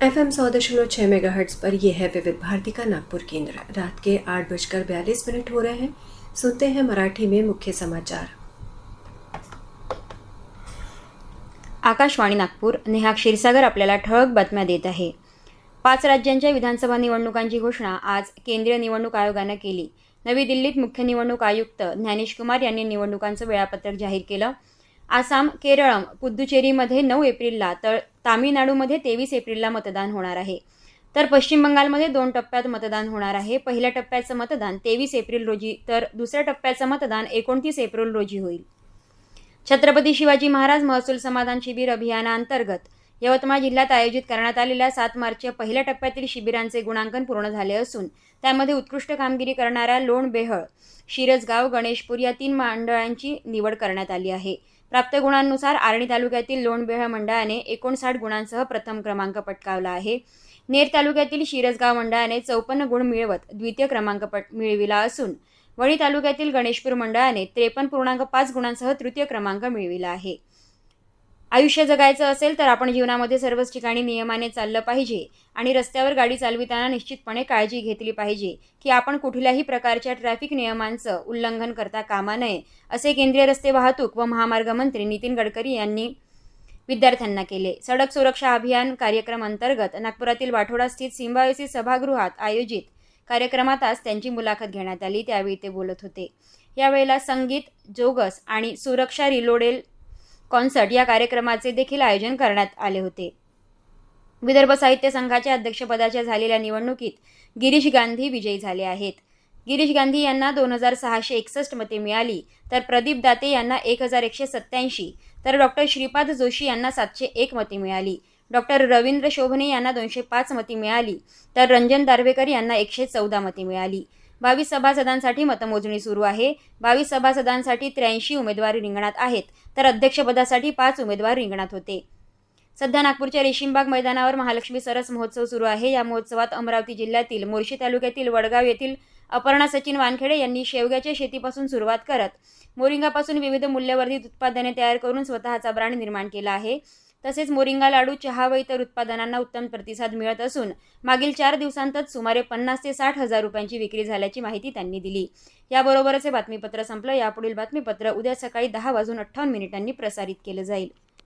FM 100.6 megahertz पर यह है विविध भारती का नागपुर केंद्र। रात के 8:42 हो रहे हैं। सुनते हैं मराठी में मुख्य समाचार। आकाशवाणी नागपूर, नेहा क्षीरसागर आपल्याला ठळक बातम्या देत आहे। 5 राज्यांच्या विधानसभा निवडणुकांची घोषणा आज केंद्रीय निवडणूक आयोगाने केली। नवी दिल्लीत मुख्य निवडणूक आयुक्त ज्ञानेश कुमार यांनी निवडणुकांचं वेळापत्रक जाहीर केलं। आसाम, केरळम, पुद्दुचेरीमध्ये 9 एप्रिलला तर तामिळनाडूमध्ये 23 एप्रिलला मतदान होणार आहे। तर पश्चिम बंगालमध्ये 2 टप्प्यात मतदान होणार आहे। पहिल्या टप्प्याचं मतदान 23 एप्रिल रोजी तर दुसऱ्या टप्प्याचं मतदान 29 एप्रिल रोजी होईल। छत्रपती शिवाजी महाराज महसूल समाधान शिबिर अभियानाअंतर्गत यवतमाळ जिल्ह्यात आयोजित करण्यात आलेल्या 7 मार्चच्या पहिल्या टप्प्यातील शिबिरांचे गुणांकन पूर्ण झाले असून त्यामध्ये उत्कृष्ट कामगिरी करणाऱ्या लोणबेहळ, शिरसगाव, गणेशपूर या 3 मंडळांची निवड करण्यात आली आहे। प्राप्त गुणांनुसार आर्णी तालुक्यातील लोणबेहळ मंडळाने 59 गुणांसह प्रथम क्रमांक पटकावला आहे। नेर तालुक्यातील शिरसगाव मंडळाने 54 गुण मिळवत द्वितीय क्रमांक मिळविला असून वणी तालुक्यातील गणेशपूर मंडळाने 53.5 गुणांसह तृतीय क्रमांक मिळविला आहे। आयुष्य जगायचं असेल तर आपण जीवनामध्ये सर्वच ठिकाणी नियमाने चाललं पाहिजे आणि रस्त्यावर गाडी चालविताना निश्चितपणे काळजी घेतली पाहिजे की आपण कुठल्याही प्रकारच्या ट्रॅफिक नियमांचं उल्लंघन करता कामा नये, असे केंद्रीय रस्ते वाहतूक व महामार्ग मंत्री नितीन गडकरी यांनी विद्यार्थ्यांना केले। सडक सुरक्षा अभियान कार्यक्रम अंतर्गत नागपुरातील वाठोडा स्थित सिम्बायोसिस सभागृहात आयोजित कार्यक्रमात आज त्यांची मुलाखत घेण्यात आली, त्यावेळी ते बोलत होते। यावेळेला संगीत, जोगस आणि सुरक्षा रिलोडेल कॉन्सर्ट या कार्यक्रमाचे देखील आयोजन करण्यात आले होते। विदर्भ साहित्य संघाच्या अध्यक्षपदाच्या झालेल्या निवडणुकीत गिरीश गांधी विजयी झाले आहेत। गिरीश गांधी यांना 2661 मते मिळाली, तर प्रदीप दाते यांना 1187, तर डॉक्टर श्रीपाद जोशी यांना 701 मते मिळाली। डॉक्टर रवींद्र शोभने यांना 205 मते मिळाली, तर रंजन दार्वेकर यांना 114 मते मिळाली। 22 सभासदांसाठी मतमोजणी सुरू आहे। 22 सभासदांसाठी 83 उमेदवार रिंगणात आहेत, तर अध्यक्षपदासाठी 5 उमेदवार रिंगणात होते। सध्या नागपूरच्या रेशीमबाग मैदानावर महालक्ष्मी सरस महोत्सव सुरू आहे। या महोत्सवात अमरावती जिल्ह्यातील मोर्शी तालुक्यातील वडगाव येथील अपर्णा सचिन वानखेडे यांनी शेवग्याच्या शेतीपासून सुरुवात करत मोरिंगापासून विविध मूल्यवर्धित उत्पादने तयार करून स्वतःचा ब्रँड निर्माण केला आहे। तसेच मोरिंगा लाडू, चहा व इतर उत्पादनांना उत्तम प्रतिसाद मिळत असून मागील 4 दिवसांतच सुमारे 50 ते 60 हजार रुपयांची विक्री झाल्याची माहिती त्यांनी दिली। याबरोबरच हे बातमीपत्र संपलं। यापुढील बातमीपत्र उद्या सकाळी 10:58 प्रसारित केलं जाईल।